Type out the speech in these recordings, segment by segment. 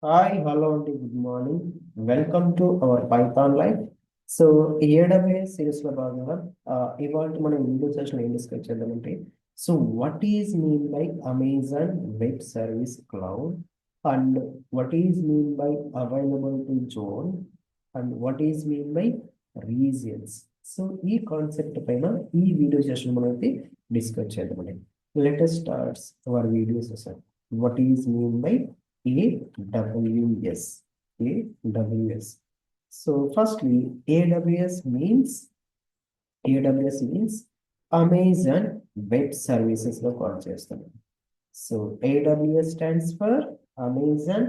Hi, hello, and good morning. Welcome to our Python Life. So, AWS series లో భాగంగా ఇవాళ మనం video session ఏం డిస్కస్ చేద్దామంటే what is mean by Amazon web service cloud and what is mean by available to zone and what is mean by regions. So ఈ concept పైన ఈ video session మనం అయితే డిస్కస్ చేద్దామండి. Let us start our video session. What is mean by AWS. AWS. So firstly, AWS means Amazon Web Services లో call చేస్తాం. So AWS stands for Amazon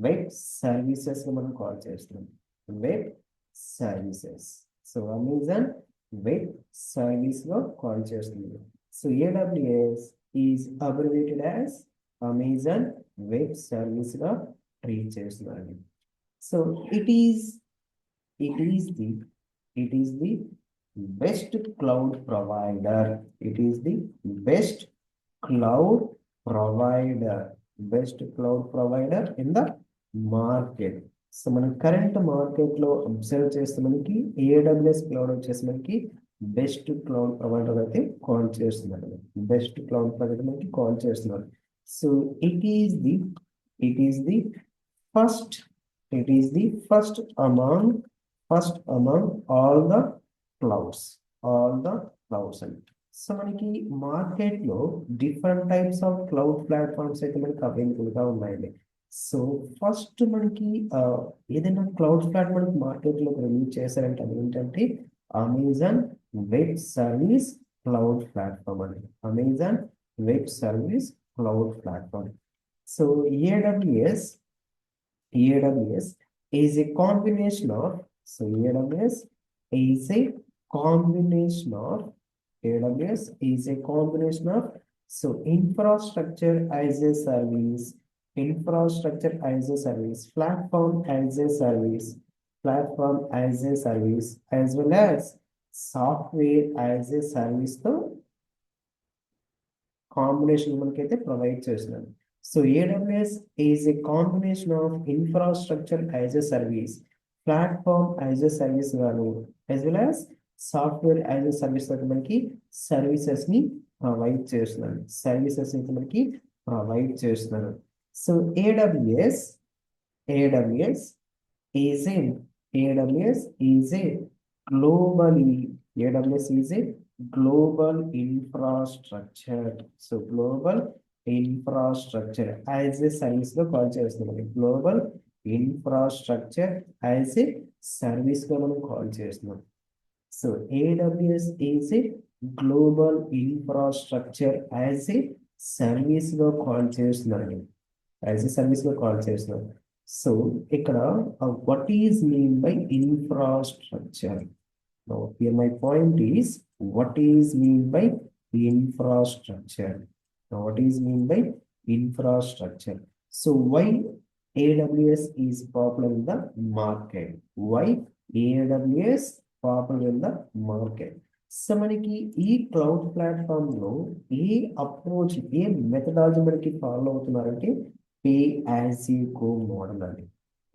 Web Services లో మనం call చేస్తున్నాం. Web Services. So Amazon Web Service లో call చేస్తున్నాం. So AWS is abbreviated as Amazon Web Service గా treat చేస్తున్నారండి. So it is it is the it is the best cloud provider. It is the best cloud provider. Best cloud provider in the market. So మనం current market లో observe చేస్తే మనకి AWS cloud వచ్చేసి మనకి best cloud provider అయితే call చేస్తున్నారు. Best cloud provider మనకి call చేస్తున్నారు. So it is the it is the first it is the first among all the clouds అండి. సో మనకి మార్కెట్ లో different types of cloud platforms అయితే మనకి available గా ఉన్నాయండి. సో ఫస్ట్ మనకి ఏదైనా క్లౌడ్ ప్లాట్ఫామ్ మనకి మార్కెట్ లో రిలీజ్ చేశారంటే అది ఏంటంటే Amazon web service cloud platform అండి. Amazon web service cloud platform. So AWS AWS is a combination of, so AWS is a combination of, AWS is a combination of, so infrastructure as a service, platform as a service, as well as software as a service తో combination మనకైతే provide చేస్తున్నారు. So AWS is a combination of infrastructure as a service, platform as a service గాను, as well as software as a service తో మనకి services ని provide చేస్తున్నారు. Services అయితే మనకి ప్రొవైడ్ చేస్తున్నారు. So AWS is a AWS is a globally AWS is a global infrastructure. So global infrastructure as a service లో call చేస్తున్నాం. Global infrastructure as a service గా మనం కాల్ చేస్తున్నాం. So AWS is a global infrastructure as a service లో call చేస్తున్నారండి. As a service లో call చేస్తున్నాం. So ఇక్కడ what is mean by infrastructure? Now here my point is what is mean by infrastructure? Now what is mean by infrastructure? So why AWS is popular in the market? Why AWS popular in the market? So మనకి ఈ cloud platform లో ఏ approach ఏ methodology మనకి follow అవుతున్నారంటే pay as you go model అండి.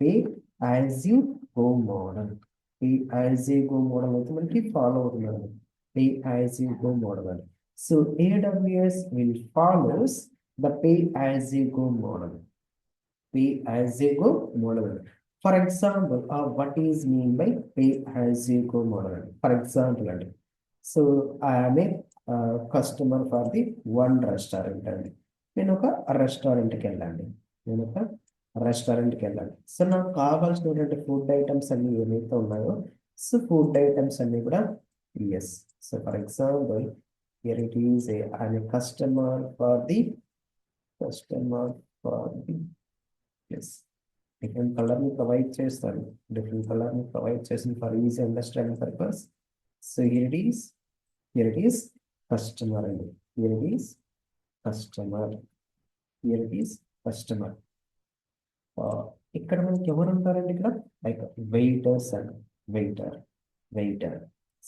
Pay as you go model. Pay as you go model అయితే మనకి ఫాలో అవుతున్నారు. Pay as you go model అని. So AWS will follows the pay as you go model. Pay as you go model. For example, what is mean by pay as you go model? For example, so I am a customer for the one restaurant అండి. నేను ఒక రెస్టారెంట్కి వెళ్ళండి. So నాకు కావాల్సినటువంటి food items అన్ని ఏమైతే ఉన్నాయో సో ఫుడ్ ఐటమ్స్ అన్ని కూడా yes. So for example here it is I'm a customer for the yes different color ni provide చేస్తాను. different color ni provide చేసిన for easy understanding purpose. So here it is customer and here it is customer. ఇక్కడ మనకి ఎవరు ఉంటారండి? ఇక్కడ like waiters and waiter.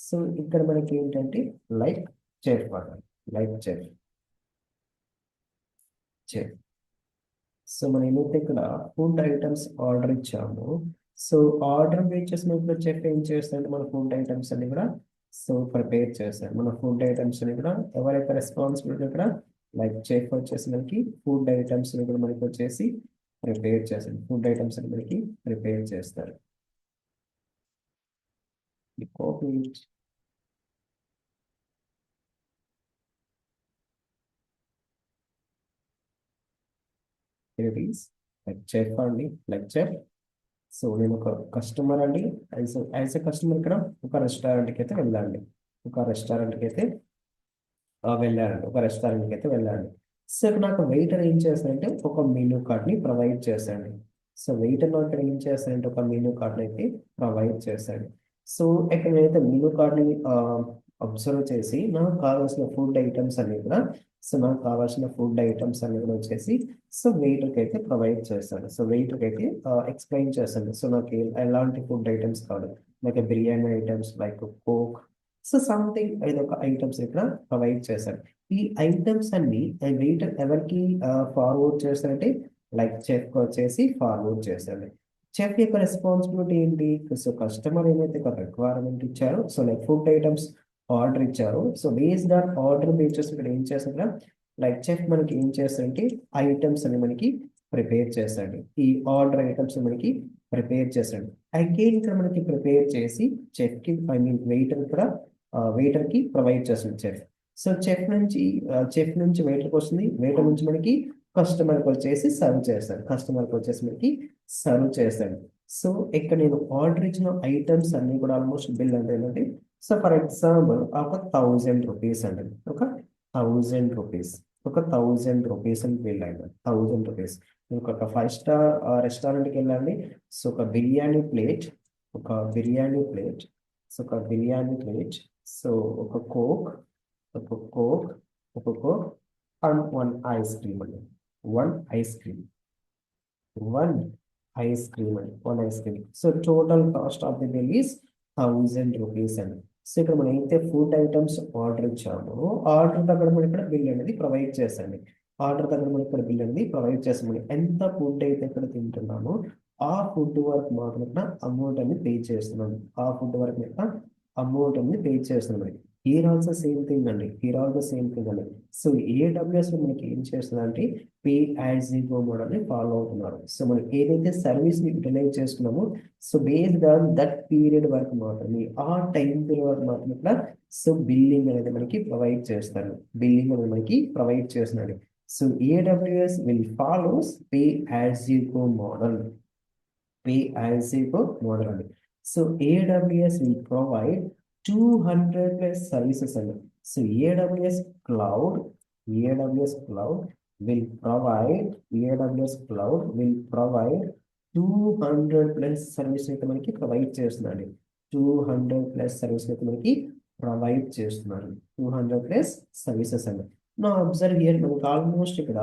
So ఇక్కడ మనకి ఏంటంటే లైక్ చెఫ్ చెఫ్. సో మనం ఏమైతే ఇక్కడ ఫుడ్ ఐటమ్స్ ఆర్డర్ ఇచ్చామో, సో ఆర్డర్ బేస్ మీద ఇప్పుడు చెఫ్ ఏం చేస్తారంటే మన ఫుడ్ ఐటమ్స్ అన్ని కూడా సో ప్రిపేర్ చేస్తారు. మన ఫుడ్ ఐటమ్స్ ని కూడా ఎవరైతే రెస్పాన్సిబిలిటీ ఇక్కడ లైక్ చెఫ్ వచ్చేసి మనకి ఫుడ్ ఐటమ్స్ ని కూడా మనకి వచ్చేసి ప్రిపేర్ చేస్తారు. ఫుడ్ ఐటమ్స్ అని మనకి ప్రిపేర్ చేస్తారు. కాపీ లైక్ చెఫ్ అండి, లైక్ చెఫ్. సో నేను ఒక కస్టమర్ అండి. యాజ్ ఎ కస్టమర్ ఇక్కడ ఒక రెస్టారెంట్కి అయితే వెళ్ళండి. ఒక రెస్టారెంట్కి అయితే వెళ్ళారండి. ఒక రెస్టారెంట్కి అయితే వెళ్ళండి. సో ఇక్కడ నాకు వెయిటర్ ఏం చేస్తారంటే ఒక మెనూ కార్డ్ని ప్రొవైడ్ చేస్తాండి. సో వెయిటర్ నాకు ఇక్కడ ఏం చేస్తారంటే ఒక మెనూ కార్డ్ని అయితే ప్రొవైడ్ చేస్తాడు. సో ఇక్కడ నేనైతే మెనూ కార్డ్ని అబ్జర్వ్ చేసి నాకు కావాల్సిన ఫుడ్ ఐటమ్స్ అన్ని కూడా, సో నాకు కావాల్సిన ఫుడ్ ఐటమ్స్ అన్ని కూడా వచ్చేసి సో వెయిటర్కి అయితే ప్రొవైడ్ చేస్తాను. సో వెయిటర్కి అయితే ఎక్స్ప్లెయిన్ చేస్తాను. సో నాకు ఎలాంటి ఫుడ్ ఐటమ్స్ కావాలి, like biryani items, like coke, so something ఏదో ఒక ఐటమ్స్ ఇక్కడ ప్రొవైడ్ చేశారు. ఈ ఐటమ్స్ అన్ని వెయిటర్ ఎవరికి ఫార్వర్డ్ చేస్తారంటే లైక్ చెఫ్ వచ్చేసి ఫార్వర్డ్ చేస్తాడు. చెఫ్ యొక్క రెస్పాన్సిబిలిటీ ఏంటి? సో కస్టమర్ ఏమైతే ఒక రిక్వైర్మెంట్ ఇచ్చారో, so like food items order ఇచ్చారు. So based on order bases ఇక్కడ ఏం చేస్తాడు, లైక్ చెఫ్ మనకి ఏం చేస్తాడంటే ఐటమ్స్ అని మనకి ప్రిపేర్ చేస్తాడు. ఈ ఆర్డర్ ఐటమ్స్ మనకి ప్రిపేర్ చేస్తాడు. అగైన్ ఇక్కడ మనకి ప్రిపేర్ చేసి చెఫ్కి, ఐ మీన్ వెయిటర్ కూడా వెయిటర్కి ప్రొవైడ్ చేస్తుంది చెఫ్. సో చెఫ్ నుంచి వెయిటర్కి వస్తుంది, వెయిటర్ నుంచి మనకి కస్టమర్కి వచ్చేసి సర్వ్ చేస్తాడు, కస్టమర్కి వచ్చేసి మనకి సర్వ్ చేస్తాడు. సో ఇక్కడ నేను ఆర్డర్ ఇచ్చిన ఐటమ్స్ అన్ని కూడా ఆల్మోస్ట్ బిల్ అంటే ఏంటంటే, సో ఫర్ ఎగ్జాంపుల్ ఒక 1000 రూపీస్ అండి, ఒక 1000 రూపీస్, ఒక 1000 రూపీస్ అని బిల్ అయింది. 1000 రూపీస్. ఒక 5 స్టార్ రెస్టారెంట్కి వెళ్ళండి. సో ఒక బిర్యానీ ప్లేట్, ఒక బిర్యానీ ప్లేట్, సో ఒక బిర్యానీ ప్లేట్, సో ఒక కోక్, ఒక కోక్, ఒక coke and one ice cream అండి, one ice cream, one ice cream అండి, one ice cream. So total cost of the bill is 1000 rupees అండి. సో ఇక్కడ మనం అయితే ఫుడ్ ఐటమ్స్ ఆర్డర్ ఇచ్చామో ఆర్డర్ దగ్గర మనం ఇక్కడ బిల్ అనేది ప్రొవైడ్ చేసండి. ఆర్డర్ దగ్గర మనం ఇక్కడ బిల్ అనేది ప్రొవైడ్ చేస్తామని ఎంత ఫుడ్ అయితే ఇక్కడ తింటున్నామో ఆ ఫుడ్ వరకు మాత్రం ఇక్కడ అమౌంట్ అనేది పే చేస్తున్నాం. ఆ ఫుడ్ వరకు ఇక్కడ అమౌంట్ అనేది పే చేస్తున్నాం. హియర్ ఆల్సో సేమ్ థింగ్ అండి, హియర్ ఆల్సో సేమ్ థింగ్ అండి. సో ఏడబ్ల్యూఎస్ మనకి ఏం చేస్తుందంటే pay as you go model ని ఫాలో అవుతున్నారు. సో మనం ఏదైతే సర్వీస్ ని యూటిలైజ్ చేసుకున్నామో, so based on that period వరకు మాత్రమే, ఆ టైం పీరియడ్ వరకు మాత్రమే ఇక్కడ సో బిల్లింగ్ అనేది మనకి ప్రొవైడ్ చేస్తారు. బిల్లింగ్ అనేది మనకి ప్రొవైడ్ చేస్తున్నాడు. So AWS will follows pay as you go model, pay as you go model అండి. So AWS will provide 200 plus services అండి. So AWS cloud will provide, AWS cloud will provide 200 plus service అయితే మనకి provide చేస్తున్నాడు. 200 plus service అయితే మనకి provide చేస్తున్నారు. 200 plus services అండి. నా అబ్జర్వ్ హియర్ మనకి ఆల్మోస్ట్ ఇక్కడ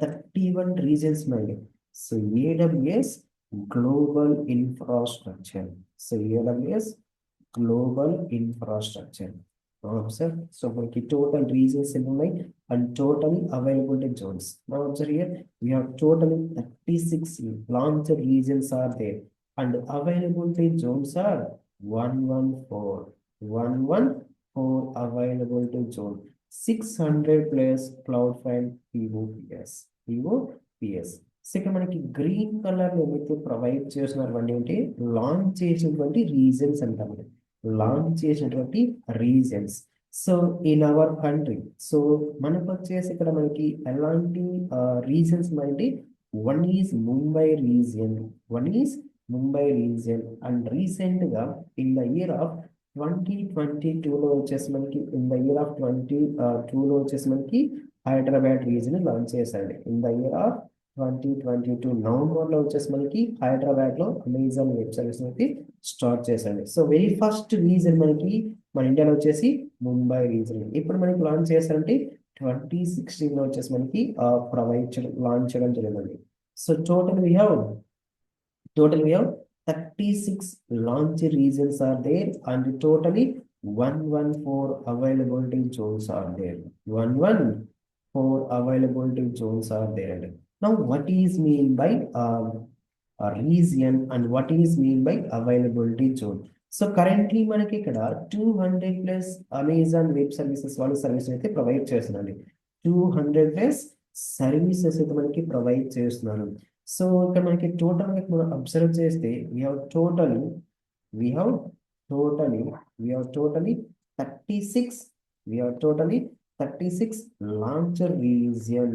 31 రీజన్స్ ఉన్నాయి. So AWS global infrastructure, so AWS global infrastructure sir. So మనకి టోటల్ రీజన్స్ ఎన్ని ఉన్నాయి and total availability Jones. Now observe here, we have totally 36 launched regions are there and availability zones are 114, 114 availability zone, 600 plus cloud file POPS. So ఇక్కడ మనకి green colour ఏమైతే provide చేస్తున్నారు అంటే launch చేసినటువంటి reasons అంటాం, launch చేసినటువంటి reasons. So in our country, so మనకు వచ్చేసి ఇక్కడ మనకి ఎలాంటి రీజన్స్ అంటే one is Mumbai region, one is Mumbai region and recent గా ఇన్ ద ఇయర్ ఆఫ్ 2022లో వచ్చేసి మనకి, ఇన్ ద ఇయర్ ఆఫ్ 2022లో వచ్చేసి మనకి హైదరాబాద్ రీజియన్ లాంచ్ చేశారండి. ఇన్ ద ఇయర్ ఆఫ్ 2022 నవంబర్లో వచ్చేసి మనకి హైదరాబాద్లో అమెజాన్ వెబ్ సర్వీస్ అనేది స్టార్ట్ చేశాడు. సో వెరీ ఫస్ట్ రీజన్ మనకి మన ఇండియాలో వచ్చేసి ముంబై రీజన్. ఇప్పుడు మనకి లాంచ్ చేశారంటే 2016లో వచ్చేసి మనకి లాంచ్ చేయడం జరిగిందండి. So total we have 36 launch regions are there and totally 114 availability zones are there. 114 availability zones are there. Now, what is mean by a region and what is mean by availability zone? So currently మనకి ఇక్కడ 200 plus Amazon web services వాళ్ళు service అయితే provide చేస్తున్నారు. 200 plus services అయితే మనకి provide చేస్తున్నారు. So ఇక్కడ మనకి టోటల్ మనం అబ్జర్వ్ చేస్తే we have totally we have totally 36 we have totally 36 launch region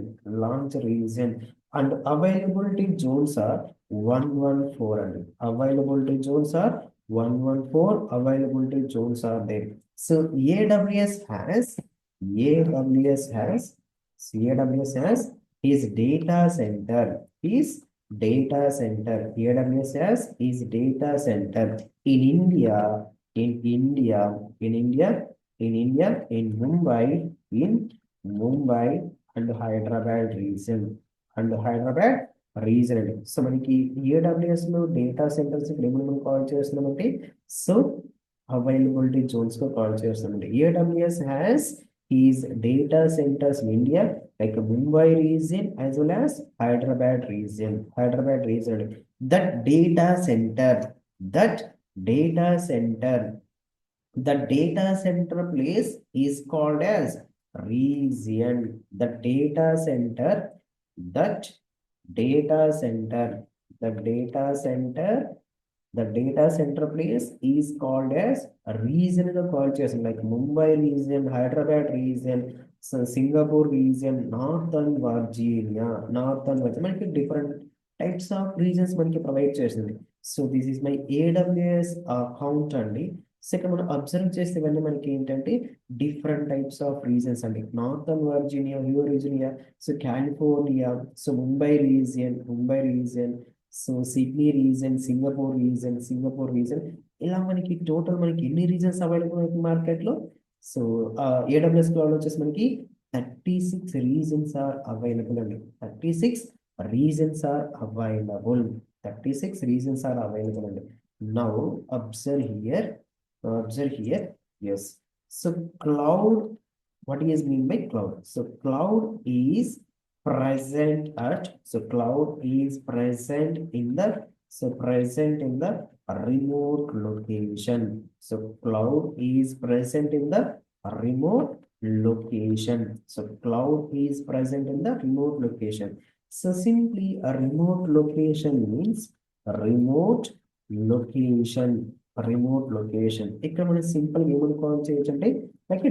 and availability zones are 114 and availability zones are 114 availability zones are there. So AWS has AWS has AWS has his data center is data center AWS has his data center in India, in Mumbai and Hyderabad region. So మనకి AWS లో data centres ఇక్కడ ఏమని మనం call చేస్తున్నామంటే so availability Jones గా call చేస్తున్నామండి. AWS has his data centers in India like Mumbai region as well as Hyderabad region. That data center that data center the data center place is called as region. The data center that data center the data center the data center place is called as a region గా call చేస్తాం like Mumbai region, Hyderabad region, so Singapore region, Northern Virginia మనకి different types of regions మనకి provide చేస్తుంది. So this is my AWS account అండి. So ఇక్కడ మనం observe చేస్తే ఇవన్నీ మనకి ఏంటంటే డిఫరెంట్ టైప్స్ ఆఫ్ రీజన్స్ అండి. Northern Virginia, so California, so Mumbai region, so Sydney reason, Singapore reason ఇలా మనకి టోటల్ మనకి ఎన్ని రీజన్స్ అవైలబుల్ అవుతుంది మార్కెట్లో. సో AWS క్లౌడ్ వచ్చేసి మనకి 36 రీజన్స్ ఆర్ అవైలబుల్ అండి. 36 regions are available 36 reasons are available. And now observe here, yes. So cloud, what is mean by cloud? So cloud is present in the remote location. So cloud is present in the remote location. So cloud is present in the remote location. So simply a remote location means remote location. ఇక్కడ మనం simple ఏమని call చేయొచ్చు అంటే like a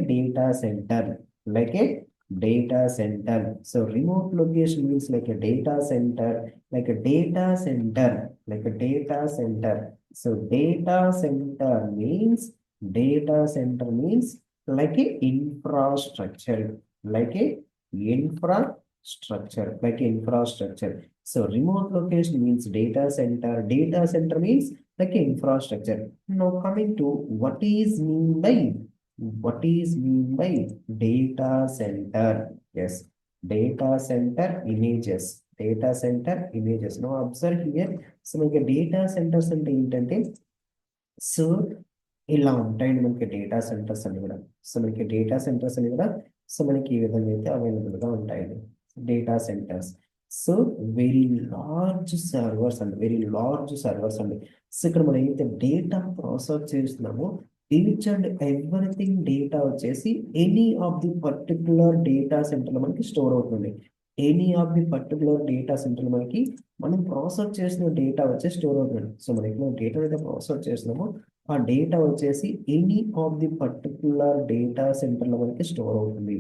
data center. So remote location means like a data center. So data center means like a infrastructure. So remote location means data center. Data center means like infrastructure. Now coming to what is mean by data center. Yes, data center images. Now observe here. So like data centers అంటే ఏంటంటే so ఇలా ఉంటాయండి మనకి data centres అని కూడా. So మనకి data centres అని కూడా సో మనకి ఈ విధంగా అయితే అవైలబుల్ గా ఉంటాయండి data centres. So very large servers అండి. సో ఇక్కడ మనం అయితే డేటా ప్రాసెస్ చేస్తున్నామో ఈచ్ అండ్ ఎవ్రీథింగ్ డేటా వచ్చేసి any of the particular data సెంటర్లో మనకి స్టోర్ అవుతుంది. మనకి మనం ప్రాసెస్ చేసిన డేటా వచ్చేసి స్టోర్ అవుతుంది. సో మనకి డేటా అయితే ప్రాసెస్ చేస్తున్నామో ఆ డేటా వచ్చేసి any of the particular data సెంటర్లో మనకి స్టోర్ అవుతుంది.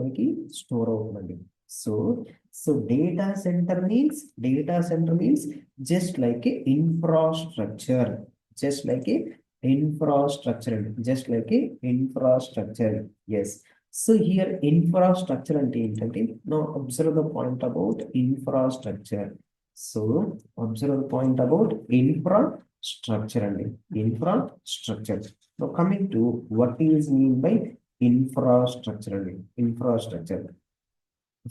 మనకి స్టోర్ అవుతుందండి. So data centre means just like a infrastructure. Yes. So here infrastructure అంటే ఏంటంటే now observe the point about infrastructure. So observe the point about infrastructure అండి. Infrastructure. Now coming to what is mean by infrastructure అండి.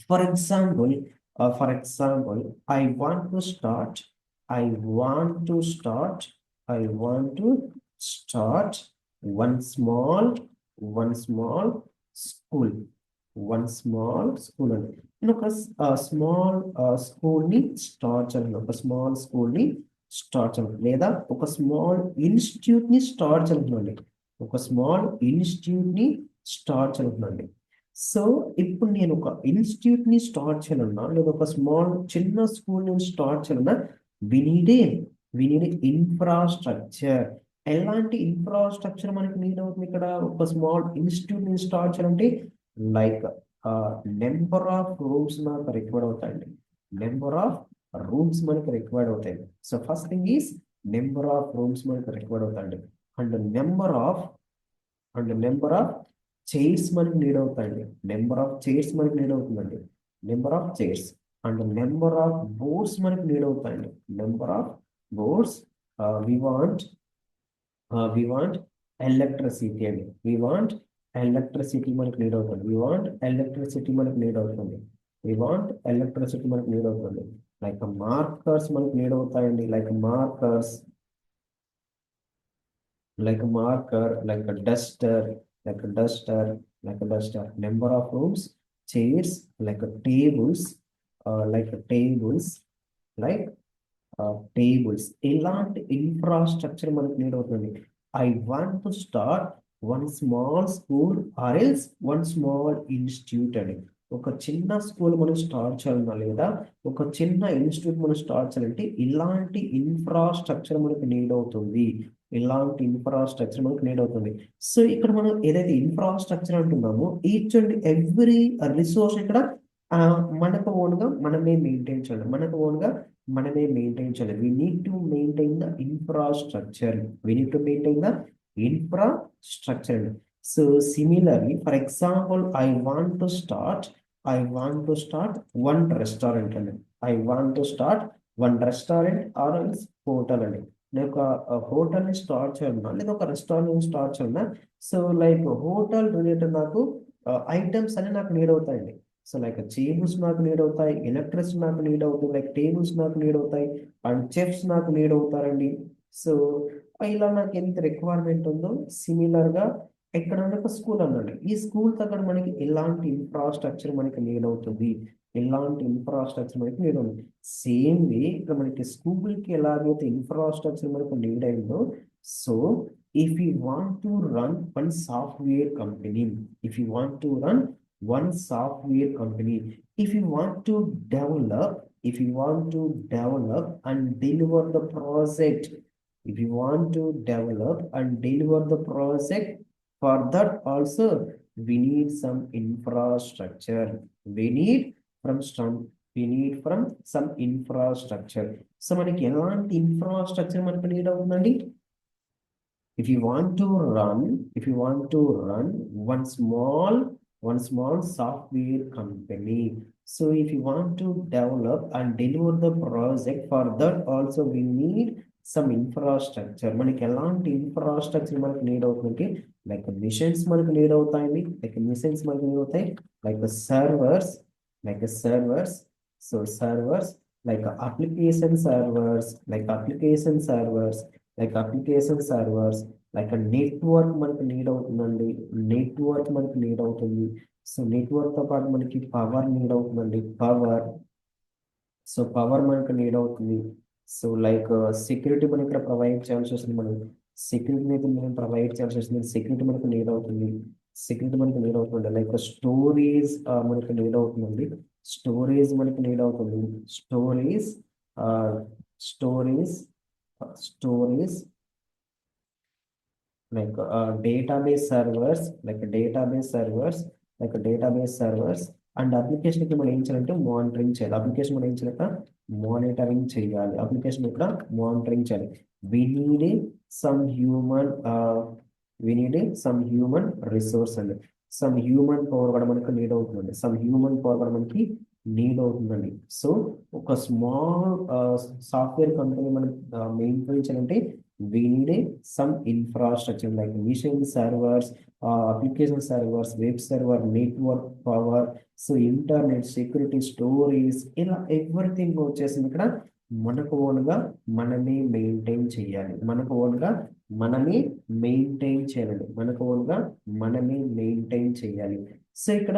For example, I want to start one small school. One small school అండి. నేను ఒక small స్కూల్ని start చేయాలి, ఒక small స్కూల్ని start చేయాలి, లేదా ఒక స్మాల్ ఇన్స్టిట్యూట్ని స్టార్ట్ చేయాలండి, ఒక స్మాల్ ఇన్స్టిట్యూట్ని స్టార్ట్ చేయాలండి. సో ఇప్పుడు నేను ఒక ఇన్స్టిట్యూట్ని స్టార్ట్ చేయాలన్నా, లేదా ఒక స్మాల్ చిన్న స్కూల్ని స్టార్ట్ చేయాలన్నా, we need a we need infrastructure. ఎలాంటి ఇన్ఫ్రాస్ట్రక్చర్ మనకి నీడ్ అవుతుంది ఇక్కడ ఒక స్మాల్ ఇన్స్టిట్యూట్ ని స్టార్ట్ చేయాలంటే? లైక్ నెంబర్ ఆఫ్ రూమ్స్ మనకు రిక్వైర్డ్ అవుతాయండి, నెంబర్ ఆఫ్ రూమ్స్ మనకి రిక్వైర్డ్ అవుతాయి. So first thing is number of rooms మనకి రిక్వైర్డ్ అవుతాయండి, అండ్ నెంబర్ ఆఫ్ చైర్స్ మనకి నీడ్ అవుతాయండి, నెంబర్ ఆఫ్ చైర్స్ మనకి నీడ్ అవుతుందండి, number of chairs, and number of boards మనకి నీడ్ అవుతాయండి, number of boards. We want we want electricity అండి, we want electricity మనకి నీడ్ అవుతుంది, వి వాంట్ ఎలక్ట్రిసిటీ మనకి నీడ్ అవుతుంది, వి వాంట్ ఎలక్ట్రిసిటీ మనకి నీడ్ అవుతుంది. లైక్ మార్కర్స్ మనకి నీడ్ అవుతాయండి, like markers, like a marker, like a duster, like a duster, like a duster. Number of rooms, chairs, like a tables, like a tables, like tables. ఇలాంటి infrastructure మనకు need అవుతుంది. I want to start one small school or else one small institute అని. ఒక చిన్న school మనం start చేయాలన్నా, లేదా ఒక చిన్న ఇన్స్టిట్యూట్ మనం స్టార్ట్ చేయాలంటే ఇలాంటి ఇన్ఫ్రాస్ట్రక్చర్ మనకు నీడ్ అవుతుంది, ఇలాంటి ఇన్ఫ్రాస్ట్రక్చర్ మనకు నీడ్ అవుతుంది. సో ఇక్కడ మనం ఏదైతే ఇన్ఫ్రాస్ట్రక్చర్ అంటున్నామో ఈచ్ అండ్ ఎవ్రీ రిసోర్స్ ఇక్కడ మనకు ఓన్గా మనమే మెయింటైన్ చేయాలి, మనకు ఓన్గా మనమే మెయింటైన్ చేయాలి. We need to maintain the infrastructure, we need to maintain the infrastructure. So similarly for example I want to start one restaurant అండి, I want to start one restaurant or hotel అండి. నేను ఒక హోటల్ని start చేయాలన్నా, లేదా ఒక restaurant start చేయాలన్నా, so like hotel related నాకు ఐటమ్స్ అన్ని నాకు నీడ్ అవుతాయండి. సో లైక్ టేబుల్స్ నాకు నీడ్ అవుతాయి, ఎలక్ట్రిసిటీ నాకు నీడ్ అవుతుంది, లైక్ టేబుల్స్ నాకు నీడ్ అవుతాయి, అండ్ చెఫ్స్ నాకు నీడ్ అవుతారండి. సో ఇలా నాకు ఎంత రిక్వైర్మెంట్ ఉందో సిమిలర్గా ఎక్కడ ఒక స్కూల్ అన్నాడు, ఈ స్కూల్ దగ్గర మనకి ఎలాంటి ఇన్ఫ్రాస్ట్రక్చర్ మనకి నీడ్ అవుతుంది, ఎలాంటి ఇన్ఫ్రాస్ట్రక్చర్ మనకి నీడ్ అవుతుంది. సేమ్ వే ఇక్కడ మనకి స్కూల్కి ఎలాగైతే ఇన్ఫ్రాస్ట్రక్చర్ మనకు నీడ్ అయిందో, so if you want to run one software company, if you want to run one software company, if you want to develop, if you want to develop and deliver the project, if you want to develop and deliver the project, for that also we need some infrastructure, we need from some we need from some infrastructure. So మనకి ఎలాంటి infrastructure మనకు need అవుతుందండి? if you want to run if you want to run one small software company, so if you want to develop and deliver the project, for that also we need some infrastructure. మనకి ఎలాంటి infrastructure మనకి need అవుతుంది? Like machines మనకి need అవుతాయండి, like machines మనకి need అవుతాయి, like servers, like servers, so servers, like application servers, like application servers, like application servers, like network మనకు need అవుతుందండి, నెట్వర్క్ మనకు నీడ్ అవుతుంది. సో నెట్వర్క్తో పాటు మనకి పవర్ నీడ్ అవుతుందండి, పవర్, సో పవర్ మనకు నీడ్ అవుతుంది. సో లైక్ సెక్యూరిటీ మనం ఇక్కడ ప్రొవైడ్ చేయాల్సి వస్తుంది, మనం సెక్యూరిటీని అయితే మనం ప్రొవైడ్ చేయాల్సి వస్తుంది, సెక్యూరిటీ మనకు నీడ్ అవుతుంది, సెక్యూరిటీ మనకు నీడ్ అవుతుంది. లైక్ స్టోరేజ్ మనకు నీడ్ అవుతుందండి, స్టోరేజ్ మనకు నీడ్ అవుతుంది, storage storage storage like database servers and అప్లికేషన్కి మనం ఏం చేయాలంటే మానిటరింగ్ చేయాలి, అప్లికేషన్ మనం ఏం చేయాలంట మానిటరింగ్ చేయాలి, అప్లికేషన్ ఇక్కడ మానిటరింగ్ చేయాలి. We need some human we need some human resource అండి, సమ్ హ్యూమన్ పవర్ కూడా మనకు నీడ్ అవుతుందండి, సమ్ హ్యూమన్ పవర్ కూడా మనకి నీడ్ అవుతుందండి. సో ఒక స్మాల్ సాఫ్ట్వేర్ కంపెనీ మనం మెయింటైన్ చేయాలంటే we need some infrastructure like machine servers, application servers, web server, network power, so internet security, storage, ఇలా ఎవ్రీథింగ్ వచ్చేసింది ఇక్కడ మనకు ఓన్గా మనమే మెయింటైన్ చేయాలి, మనకు ఓన్గా మనమే మెయింటైన్ చేయాలండి, మనకు ఓన్గా మనమే మెయింటైన్ చేయాలి. సో ఇక్కడ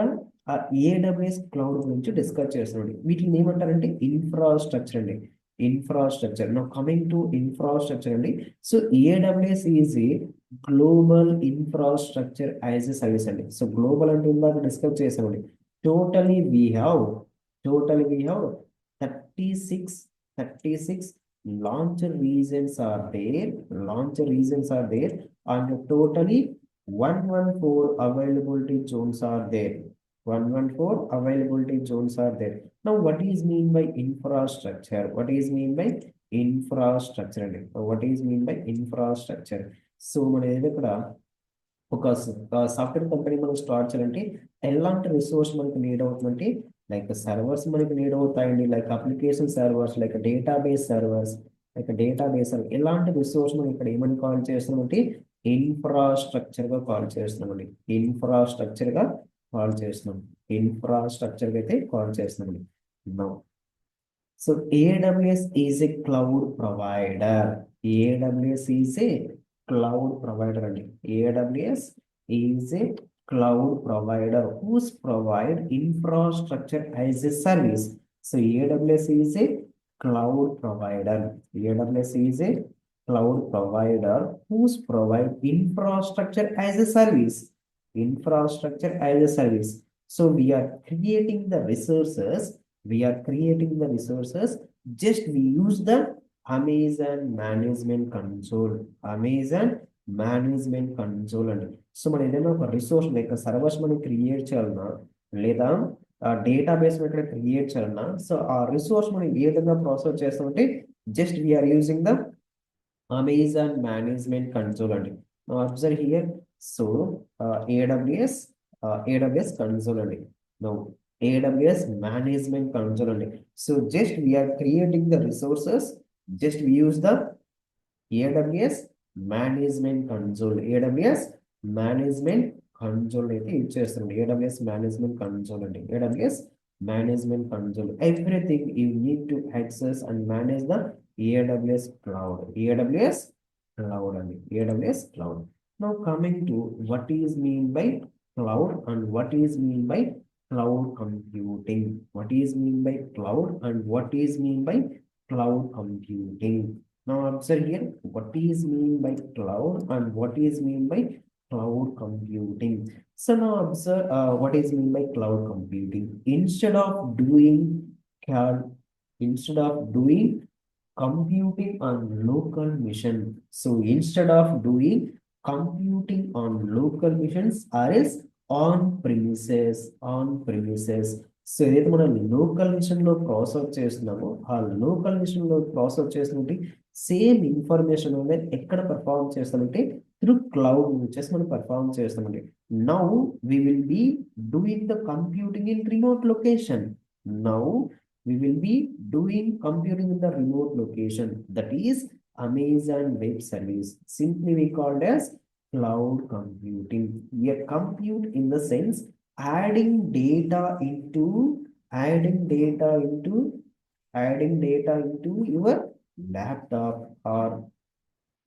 ఆ ఏడబ్ల్యూఎస్ క్లౌడ్ గురించి డిస్కస్ చేస్తున్నాండి. వీటిని ఏమంటారంటే ఇన్ఫ్రాస్ట్రక్చర్ అండి, ఇన్ఫ్రాస్ట్రక్చర్. నా కమింగ్ టు ఇన్ఫ్రాస్ట్రక్చర్ అండి. So AWS is a global infrastructure as a service అండి. సో గ్లోబల్ అంటే ఇందాక డిస్కస్ చేసామండి. Totally we have totally we have 36 36 launch regions are there, launch regions are there, and totally 114 availability zones are there. 114 availability zones are there. Now what is mean by infrastructure? What is mean by infrastructure అండి? What is mean by infrastructure? So మన దగ్గర ఒక software company మనం start చేయాలంటే ఎలాంటి resource మనకి need అవుతుందంటే, like servers మనకి నీడ్ అవుతాయండి, like application servers, like database servers, like database ఎలాంటి రిసోర్స్ మనం ఇక్కడ ఏమని కాల్ చేస్తున్నామంటే ఇన్ఫ్రాస్ట్రక్చర్ గా కాల్ చేస్తున్నామండి. ఇన్ఫ్రాస్ట్రక్చర్ గా కాల్ చేస్తున్నాం, ఇన్ఫ్రాస్ట్రక్చర్ గా అయితే కాల్ చేస్తున్నామండి. Now so AWS is a cloud provider. AWS is a cloud provider. AWS is a cloud provider who's provide infrastructure as a service. So AWS is a cloud provider. AWS is a cloud provider who's provide infrastructure as a service. Infrastructure as a service. So we are creating the resources, just we use the Amazon management console. Amazon management console అండి. So మనం ఏదైనా ఒక resource like servers మనం create చేయాలన్నా, లేదా database ఇక్కడ create చేయాలన్నా, so ఆ రిసోర్స్ మనం ఏ విధంగా ప్రాసెస్ చేస్తామంటే just we're using the Amazon management console అండి. Now observe here. So AWS console అండి. Now AWS management console అండి. So just we are creating the resources. Just we use the AWS management console. AWS management console అయితే use చేస్తారండి. AWS management console అండి. AWS management console. Everything you need to access and manage the AWS cloud. AWS cloud అండి. AWS cloud. Now coming to what is mean by cloud and what is mean by cloud computing. What is mean by cloud and what is mean by cloud computing. Now observe here, what is mean by cloud and what is mean by cloud computing. So now observe what is mean by cloud computing. Cal- Instead of doing computing on local mission. So instead of doing computing on local missions, or else on premises. So ఏదైతే మనం local machine లో process చేస్తున్నామో ఆ local machine లో process చేస్తుంటే same information అనేది ఎక్కడ perform చేస్తామంటే త్రూ క్లౌడ్ వచ్చేసి మనం పర్ఫార్మ్ చేస్తామండి. Now we will be doing the computing in remote location. Now we will be doing computing in the remote location, that is Amazon Web Service. Simply we called as cloud computing. We are compute in the sense adding data into adding data into adding data into your laptop, or